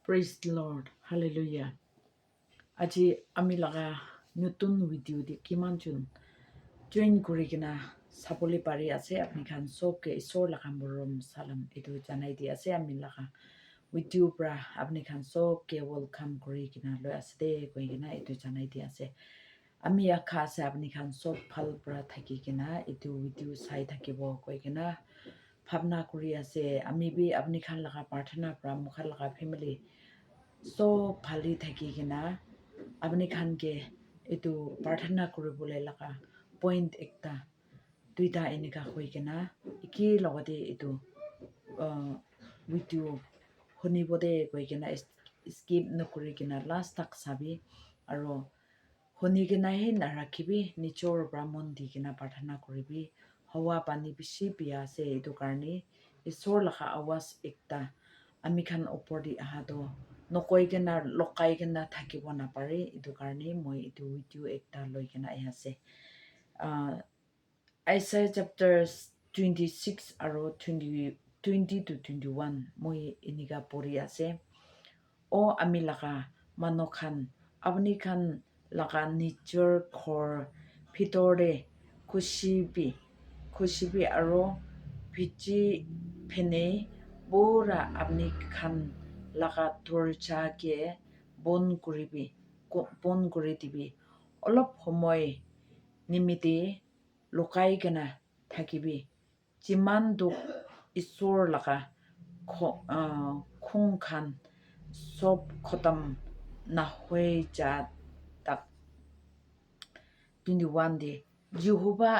Praise the Lord. Hallelujah. আজি আমি লগা নতুন ভিডিও দি কিমান জন জইন কৰি কিনা চাবলৈ পাৰি আছে আপুনি খান চবকে ঈশ্বৰ লগা মৰম চালাম এইটো জানাই দি আছে আমি লগা ভিডিঅ'ৰ পৰা আপুনি খান চবকে ৱেলকাম কৰি কিনা লৈ আছে দে কৈ কিনা এইটো জানাই দি আছে আমি আশা আছে আপুনি খান চব ভাল পৰা থাকি কিনা এইটো ভিডিঅ' চাই থাকিব কৈ কিনা ভাৱনা কৰি আছে আমি বি আপুনি খান লগা প্ৰাৰ্থনা পৰা মুখাৰ লগা ফেমিলি চব ভালি থাকি কিনা আপুনি খানকে এইটো প্ৰাৰ্থনা কৰিবলৈ লগা পইণ্ট একটা দুইটা এনেকা হৈ কিনা একে লগতে এইটো ভিডিঅ' শুনিব দে কৈ কিনা স্কিপ নকৰি কিনা লাষ্ট তাক চাবি আৰু শুনি কিনাহে নাৰাখিবি নিজৰ পৰা মন দি কিনা প্ৰাৰ্থনা কৰিবি হাৱা পানী বেছি বিয়া আছে এইটো কাৰণে ঈশ্বৰ লগা আৱাজ একটা আমি খান ওপৰদি অহাটো নকৈ কিনা লকাই কিনা থাকিব নাপাৰে এইটো কাৰণে মই এইটো ভিডিঅ' একটা লৈ কিনা আহি আছে Isaiah chapter 26 আৰু 20 to 21 মই এনেকা পঢ়ি আছে আমি লগা মানুহ খান আপুনি খান লগা নিজৰ ঘৰ ভিতৰতে খুচিবি আৰু ভিজি ফেনে পুৰা আপুনি খান লগা দৰজাকে বন্ধ কৰি দিবি অলপ সময় নিমিত্তে লুকাই কিনা থাকিবি যিমান দুখ ঈশ্বৰ লগা খং খান চব খতম নহৈ যা তাক 21 দি Jehovah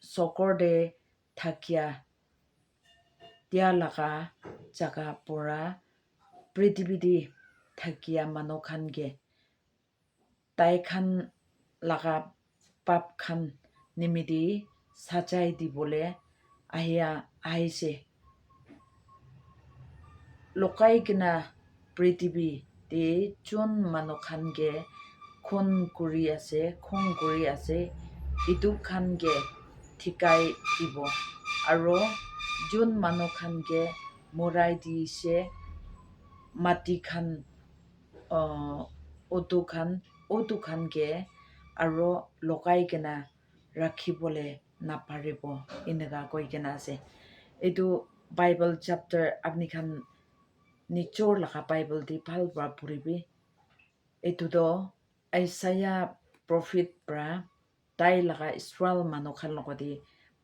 চকৰদে থাকিয়া দিয়া লগা জাগা পৰা পৃথিৱীদি থাকিয়া মানুহ খানকে তাই খান লগা পাপ খান নিমিত্তে সাজাই দিবলৈ আহিছে লুকাই কিনা পৃথিৱীতে যোন মানুহ খানকে খং কৰি আছে ইটো খানকে ঠিকাই দিব আৰু যোন মানুহ খানকে মৰাই দিছে মাটি খান অটো খানকে আৰু লুকাই কিনা ৰাখিবলৈ নাপাৰিব এনেকা কৈ কিনা আছে এইটো বাইবেল চেপ্টাৰ আপুনি খান নিজৰ লগা বাইবেল দি ভাল পৰা পঢ়িবি এইটোতো আইচায়া প্ৰফিট পৰা তাই লগা ইছৰাইল মানুহ খান লগতে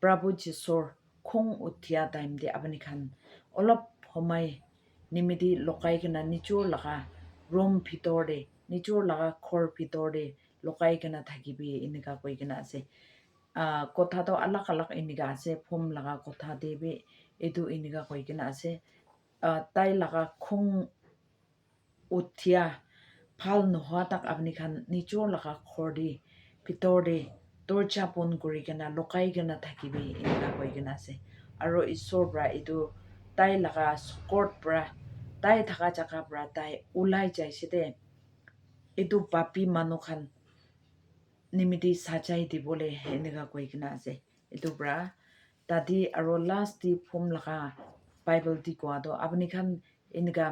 প্ৰভু যীশুৰ খং উঠা টাইম দি আপুনি খান অলপ সময় নিমিত্তে লুকাই কিনা নিজৰ লগা ৰুম ভিতৰতে নিজৰ লগা ঘৰ ভিতৰতে লুকাই কিনা থাকিবি এনেকা কৈ কিনা আছে কথাটো আলাক এনেকা আছে ফোম লগা কথা দেবি এইটো এনেকা কৈ কিনা আছে তাই লগা খং উঠা ভাল নোহোৱা তাক আপুনি খান নিজৰ লগা ঘৰ দি ভিতৰতে দৰজা বন্ধ কৰি কিনা লুকাই কিনা থাকিবি এনেকা কৈ কিনা আছে আৰু ঈশ্বৰৰ পৰা এইটো তাই লগা চকৰত পৰা তাই থকা জাগাৰ পৰা তাই ওলাই যাইছে দে এইটো পাপী মানুহ খান নিমিত্তে সাজাই দিবলৈ এনেকা কৈ কিনা আছে এইটো পৰা তাদি আৰু লাষ্ট দি ফোম লগা বাইবেল দি কোৱাটো আপুনি খান এনেকা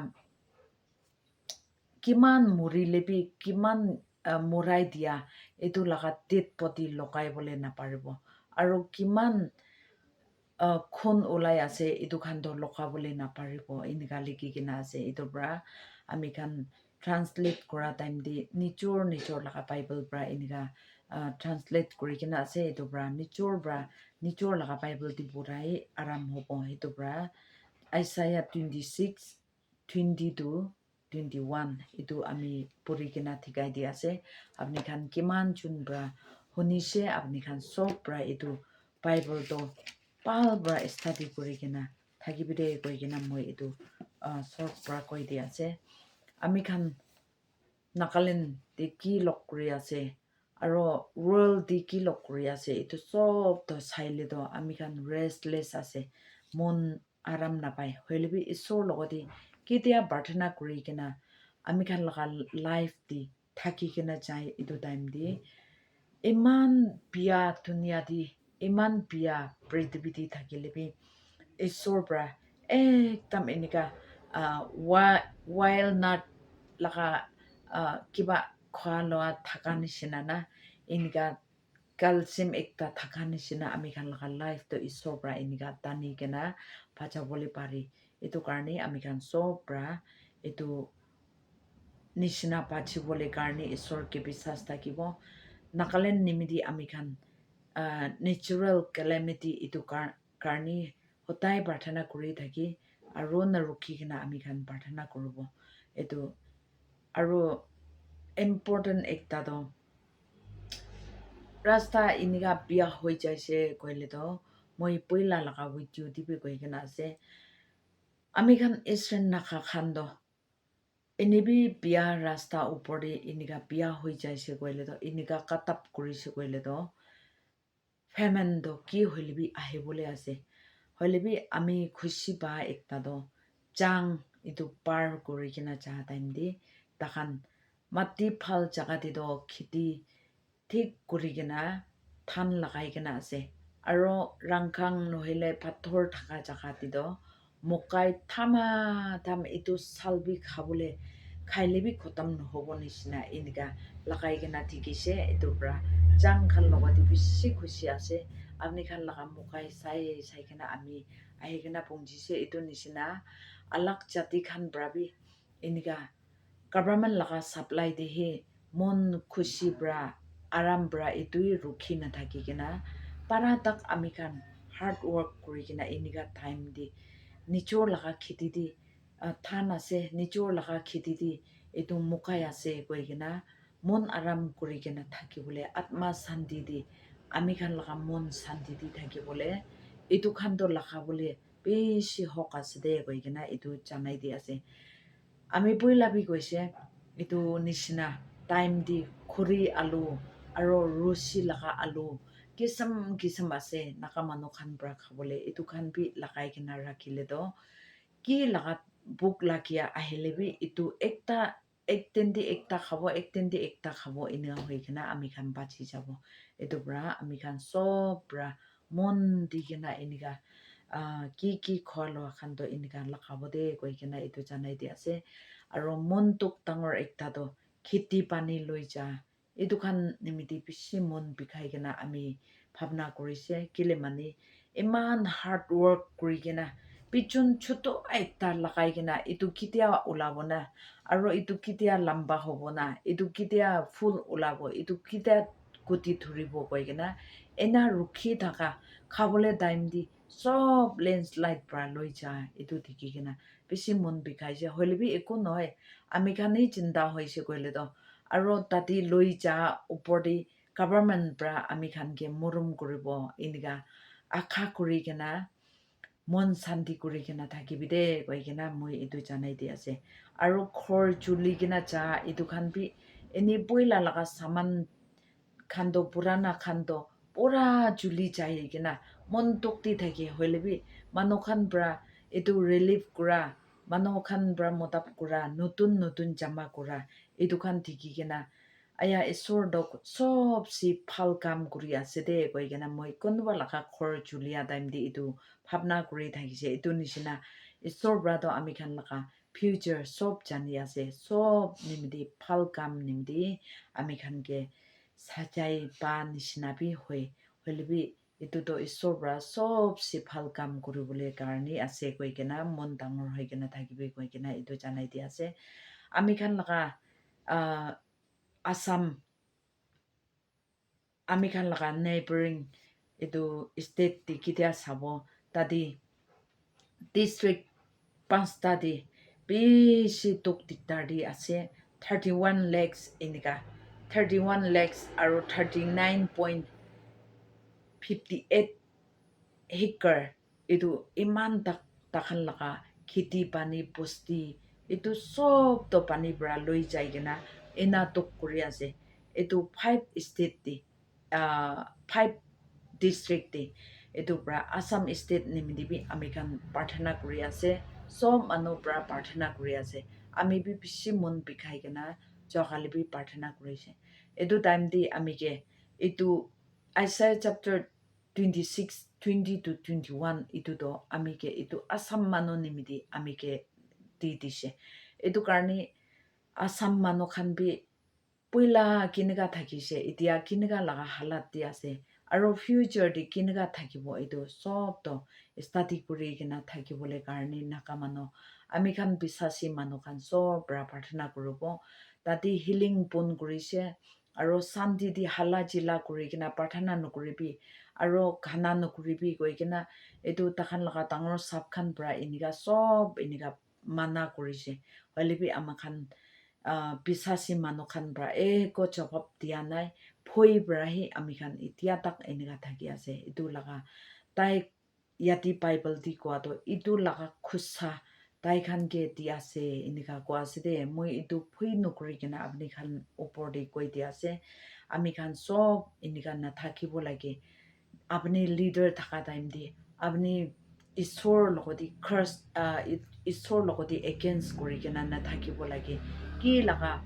কিমান মৰিলেবি কিমান মৰাই দিয়া এইটো লগা ডেড বডি লগাইবলৈ নাপাৰিব আৰু কিমান খুন ওলাই আছে এইটো খানটো লগাবলৈ নাপাৰিব এনেকা লিখি কিনা আছে এইটোৰ পৰা আমি খান ট্ৰান্সলেট কৰা টাইম দি নিজৰ লগা বাইবেল পৰা এনেকা ট্ৰান্সলেট কৰি কিনা আছে এইটোৰ পৰা নিজৰ লগা বাইবেল দি পঢ়াই আৰাম হ'ব সেইটোৰ পৰা আইচায়া 26 22 21 এইটো আমি পঢ়ি কিনা ঠিকাই দি আছে আপুনি খান কিমান জন পৰা শুনিছে আপুনি খান চব পৰা এইটো বাইবেলটো ভাল পৰা ষ্টাডি কৰি কিনা থাকিবি দে কৈ কিনা মই এইটো চব পৰা কৈ দি আছে আমি খান নাগালেণ্ড দি কি লগ কৰি আছে আৰু ৱৰ্ল্ড দি কি লগ কৰি আছে এইটো চবটো চাইলেতো আমি খান ৰেষ্টলেছ আছে মন আৰাম নাপায় হ'লেবি ঈশ্বৰৰ লগতে কেতিয়া প্ৰাৰ্থনা কৰি কিনা আমি খান লগা লাইফ দি থাকি কিনা যায় এইটো টাইম দি ইমান বিয়া ধুনীয়া দি ইমান বিয়া পৃথিৱী দি থাকিলেবি ঈশ্বৰৰ পৰা একদম এনেকা wild nut laka kiba khwa loa thaka nishina na inika calcium ekta thaka nishina ami khan laka life to isor pra inika tani kena bhajabole pari etu karne ami khan sob pra etu nishina bhajibole karne isor ke bisas thakibo Nagaland nimidi ami khan natural calamity etu karne hotai prarthana kuri thaki aro na rukhi kena ami khan prarthana kuribo etu aro important ekta to rasta inika bia hoi jaise koile to moi poila laga video dibi koi kena ase ami khan Israel nakha khan do enibi bia rasta upor de inika bia hoi jaise koile to inika katap kurise koile to famine do ki hoilebi ahibole ase hoilebi ami khushi ba ekta do jang itu par kuri kena ja time di takhan mati phal jaga de do khiti thik kuri kena than lagai kena ase aro rangkhang nohile pathor thaka jaga de do mokai thama tham itu salbi khabole khailebi khotam nohobo nishina inika lagai kena thikise itu pra jang khan logoti bishi khushi ase apni khan laga mokai sai kena ami ahi kena pungjise itu nishina alak jati khan brabi inika government laga supply de he mon khushi bra aram bra itui rukhi na thaki kena para tak ami khan hard work kuri kena inika time di nichor laga khiti di than ase nichor laga khiti di itu mokai ase koi kena mon aram kuri kena thaki bole atma shanti di ami khan laga mon shanti di thaki bole itu khan to laga bole beshi hok ase de koi kena itu janai di ase ami poila bi koise itu nishina time di khuri alu aro rusi laga alu kisam ase naka manu khan pra khabole itu khan bi lagai kena rakhile do ki laga book lagia ahile bi itu ekten di ekta khabo ina hoi kena ami khan bachi jabo itu bra ami khan sob bra mon di kena inika ki khwalo khan to inika lakabo de koi kena itu janai di ase aro mon tuk tangor ekta do khiti pani loi ja itu khan nimiti bishi mon bikhai kena ami bhabna korise kile mani iman hard work kuri kena pichun chuto ekta lagai kena itu kitia ulabo na aro itu kitia lamba hobo na itu kitia full ulabo itu kitia kuti dhuribo koi kena ena rukhi thaka khabole time di sob landslide pra loi ja itu thiki kena bishi mon bikhai je hoilebi eko noy ami khan hi chinta hoise koile to aro tati loi ja upor di government pra ami khan ke murum kuribo inika akha kuri kena mon shanti kuri kena thakibi de koi kena moi itu janai di ase aro khor chuli kena ja itu khan bi eni poila laga saman khando purana khando pura juli jai kena mon tokti thaki hoilebi manu khan bra itu relief kura manu khan bra motap kura notun jama kura itu khan thiki kena aya isor dok sob si phal kam kuri ase de koi kena moi konba laka khor julia time di itu bhabna kuri thakise itu nishina isor bra to ami khan laka future sob jani ase sob nimdi phal kam nimdi ami khan ke sajai ba nishina bi hoilebi itu to isor bra sob si phal kam kuribole karni ase koi kena mon dangor hoi kena thakibi koi kena itu janai di ase ami khan laka Assam ami khan laga neighboring itu state ti kitia sabo tadi district pansta di bishi tuk diktar di ase 31 lakhs inika 31 lakhs aro 39.58 hectare itu iman takhan laga khiti pani posti itu sob to pani bra loi jai kena ena tok kuri ase itu 5 state di 5 district di itu pra Assam state nimidibi ami khan prarthana kuri ase sob manu pra prarthana kuri ase ami bi bishi mon bikhai kena jogali bi prarthana kurise itu time di ami ke itu Isaiah chapter 26 20 to 21 itu to ami ke itu Assam manu nimidi ami ke di dishe edu karni asam manu khan bi puila kiniga thakise itia kiniga laga halat di ase aro future di kiniga thakibo edu sob to study kuri kina thakibole karni nakamano ami khan bisasi manu khan sob pra prarthana kurubo tati healing pon kurise aro santi di hala jila kuri kina prarthana nukuribi aro khana nukuribi koi kina edu takhan laga dangor sab khan pra iniga sob iniga mana kurise holibi amakhan bisasi manu khan pra ko jawab dia nai phoi pra hi ami khan itia tak eniga thaki ase edu laga tai yati bible di kwa to edu laga khusa tai khan ke di ase eniga kwa ase de moi edu phoi nukuri kina apni khan upor de koi di ase ami khan sob eniga na thakibo lage apni leader thaka time di apni ishor logodi curse ishor logodi against kuri kina na thakibo lage ki laga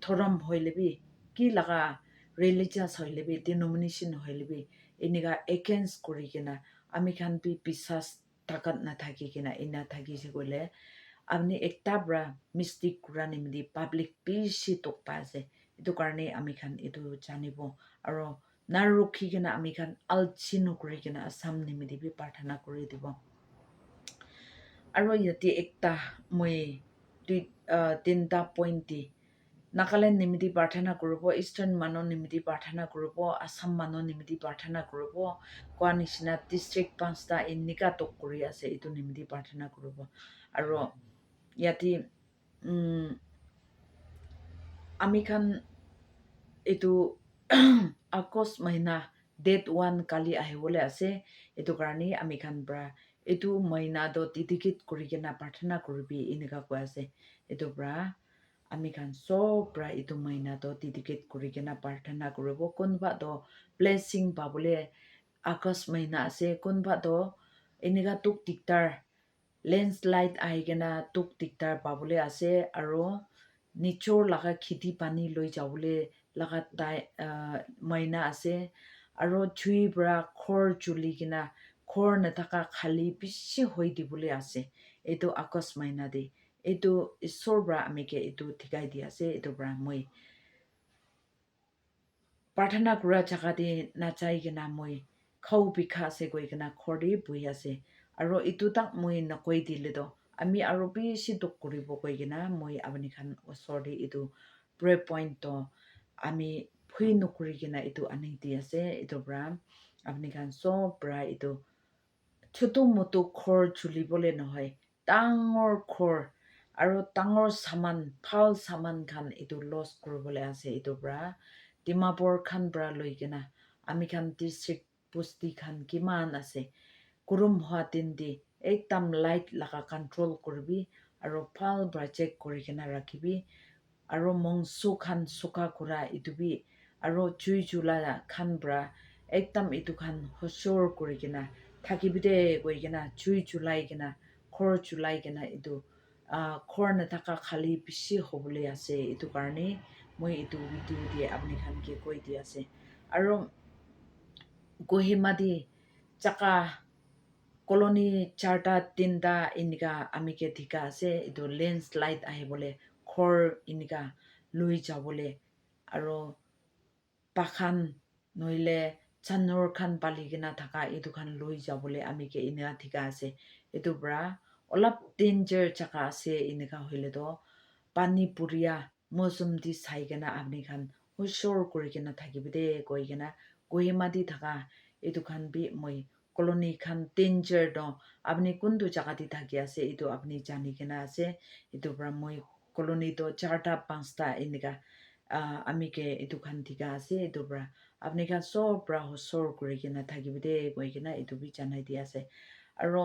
thoram hoilebi ki laga religious hoilebi denomination hoilebi eniga against kuri kina ami khan bi bisas takat na thaki kina ina thaki se gole apni ekta bra mystic kurani midi public bishi tokpa ase edu karne ami khan edu janibo aro narukhi kina ami khan alchinu kuri kina asam nimidi bi prarthana kuri dibo aro yati ekta moi tinta point di Nagaland nimidi prarthana kurubo Eastern mano nimidi prarthana kurubo Assam mano nimidi prarthana kurubo kwa nishina district pansta ennika tok kuri ase etu nimidi prarthana kurubo aro yati ami khan etu August mahina date 1 kali ahibole ase etu karni ami khan pra etu mahina do dedicate kuri kena prarthana kuribi enika koi ase etu pra ami khan sob pra etu mahina to dedicate kuri kena prarthana kuribo kunba do blessing pabole August mahina ase kunba do enika tuk diktar landslide ahigena tuk diktar pabole ase aro nichor laga khiti pani loi jawole laga tai mahina ase aro chui bra khor chuli kina khor na thaka khali bishi hoi dibole ase etu August mahina de etu isor bra amike etu thikai di ase etu bra moi prarthana kura jaga de na chai kina moi khau bikha ase koi kina khori bui ase aro etu tak moi na koi dile do ami aro bishi duk kuribo koi kina moi apni khan osor de etu prayer point to ami phui nukuri kina etu ani di ase etu bra apni khan sob bra etu chotu motu khor chuli bole nohoi dangor khor aro dangor saman phal saman khan etu loss kuribole ase etu bra dimapur khan bra loi kina ami khan district pusti khan kiman ase kurum hwa din di ekdam light laga control kuribi aro phal bra check kuri kina rakhibi aro mongsu khan suka kura etu bi aro chui chula khan bra ekdam etu khan hosor kuri kina thakibide koi kina chui chulai kina khor chulai kina etu khor na thaka khali bishi hobole ase etu karne moi etu video de apni khan ke koi di ase aro Kohima di chaka colony charta tinta inika amike thika ase etu landslide ahibole khor inika lui jabole aro pakhan noile chanor khan pali kina thaka etu khan lui jabole amike ina thika ase etu bra olap danger chaka ase inika hoile do pani puria mosum di sai kena apni khan hosor kuri kena thakibide koi kena Kohima di thaka etu khan bi moi colony khan danger do apni kundu jaga di thaki ase etu apni jani kena ase etu bra moi colony do charta pansta inika amike etu khan thika ase etu bra apni khan sob bra hosor kuri kena thakibide koi kena etu bi janai di ase aro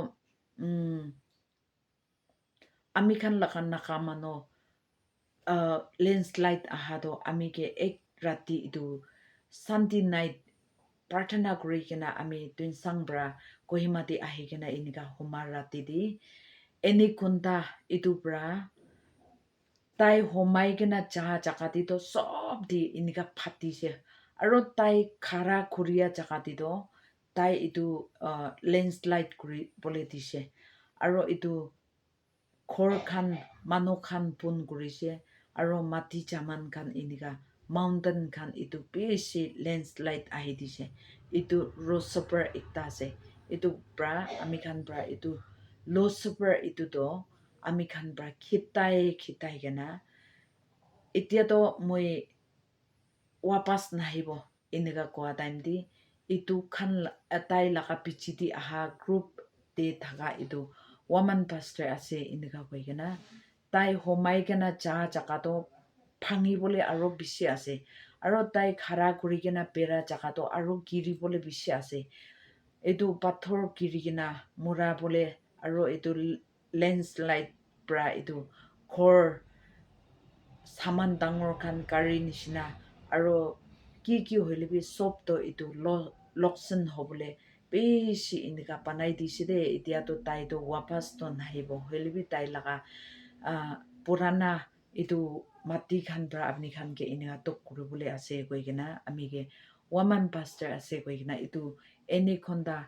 ami khan laga nakamano landslide ahado amike ek rati etu Sunday night prarthana kuri kena ami tuinsang bra Kohima di ahi kena inika humar rati di eni kunta etu bra tai homai kena jaga di to sob di inika phati se aro tai khara khuria jaga di do tai etu landslide kuri bole dise aro etu khor khan manu khan pun kurise aro mati chaman khan inika mountain khan itu beshi landslide ahi dise itu rosoper ekta ase itu pra ami khan pra itu low super itu to ami khan pra khitai gena etia to moi wapas nahibo inika kwa time di itu khan atai laka pichiti aha group te thaka itu woman pastor ase inika koigena tai homai gena cha jaka to phangi bole aro bishi ase aro tai khara kuri gena pera jaka to aro giri bole bishi ase etu pathor giri gena mura bole aro etu landslide pra etu khor saman dangor khan kari nishina aro ki hoile bi sob to itu loksan hobole beshi inika banai dise de etia to tai to wapas to nahibo hoile bi tai laga purana itu mati khan pra apni khan ke inika tok kuribole ase koigena ami ke woman pastor ase koigena itu eni khonda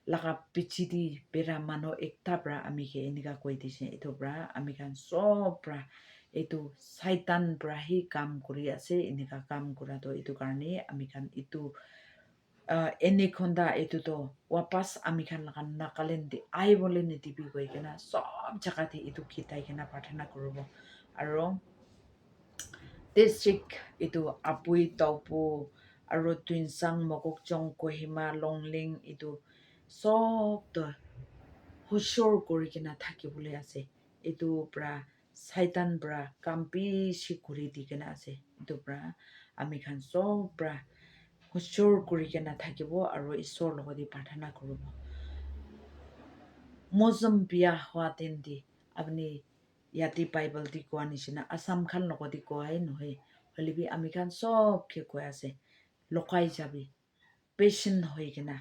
laga pichidi pera mano ekta pra ami ke inika koi dise itu pra ami khan sob pra itu saitan pra hi kam kuri ase inika kam kura to itu karne ami khan itu eni khonda itu to wapas ami khan laga nakalen de ai bole ne dibi koi kena sob jaga de itu khitai kena pratana kurobo aro district itu apui taupu aro twinsang mokokchong kohima longling itu sob to hushor kuri kena thakibole ase itu pra saitan pra kampi shikuri di kena ase itu pra ami khan sob pra hushor kuri kena thakibo aro isor logodi pratana kurobo mozum biya hwa tendi apni yati bible di koa nishina asam khan logodi koa hai nohe holibi ami khan sob ke koa ase lokai jabi patient hoi kena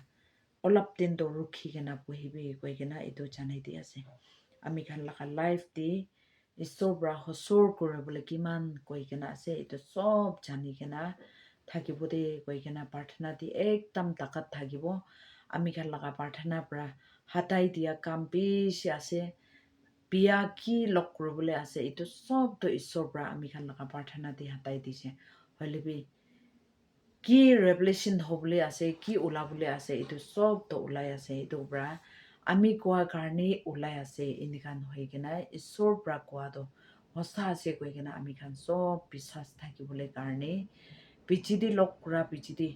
olap din to rukhi kena puhibi koi kena itu janai di ase ami khan laga life di isor bra hosor kuribole kiman koi kena ase itu sob jani kena thakibo de koi kena pratana di ekdam takat thakibo ami khan laga pratana pra hatai dia kam bishi ase biya ki lok kuribole ase itu sob to isor pra ami khan laga pratana di hatai dise hoilebi কি revelation hobole ase কি ulabole ase itu sob to ulai ase itu bra ami koa karne ulai ase inikan hoi kena isor pra koa to hosa ase koi kena ami khan sob bisas thakibole karne pichidi lok kura pichidi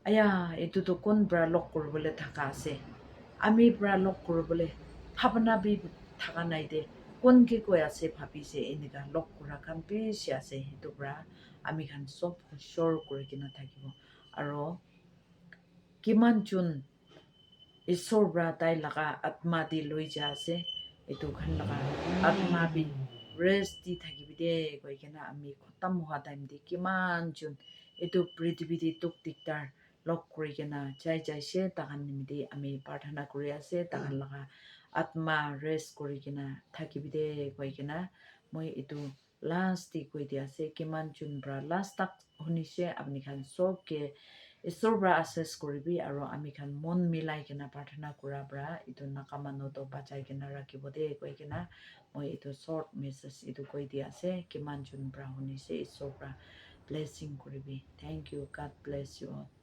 aya itu to kon bra lok kuribole thaka ase ami bra lok kuribole bhabna bi thaka nai de kon ki koi ase bhabise inika lok kura khan bishi ase itu bra ami khan sob shor kuri kena thakibo aro kiman chun isor bra tai laga atma di loi ja ase itu khan laga atma bi rest di thakibi de koi kena ami khotam hwa time di kiman chun itu prithibi di tuk diktar lok kuri kena jai she takan nimidi ami pratana kuri ase takan laga atma rest kuri kena thakibi de koi kena moi itu last di koi di ase kiman chun bra last tak hunise apni khan sob ke isor bra access kuribi aro ami khan mon milai kena pratana kura bra itu nakamano to bachai kena rakhibo de koi kena moi itu short message itu koi di ase kiman chun bra hunise isor bra blessing kuribi thank you god bless you all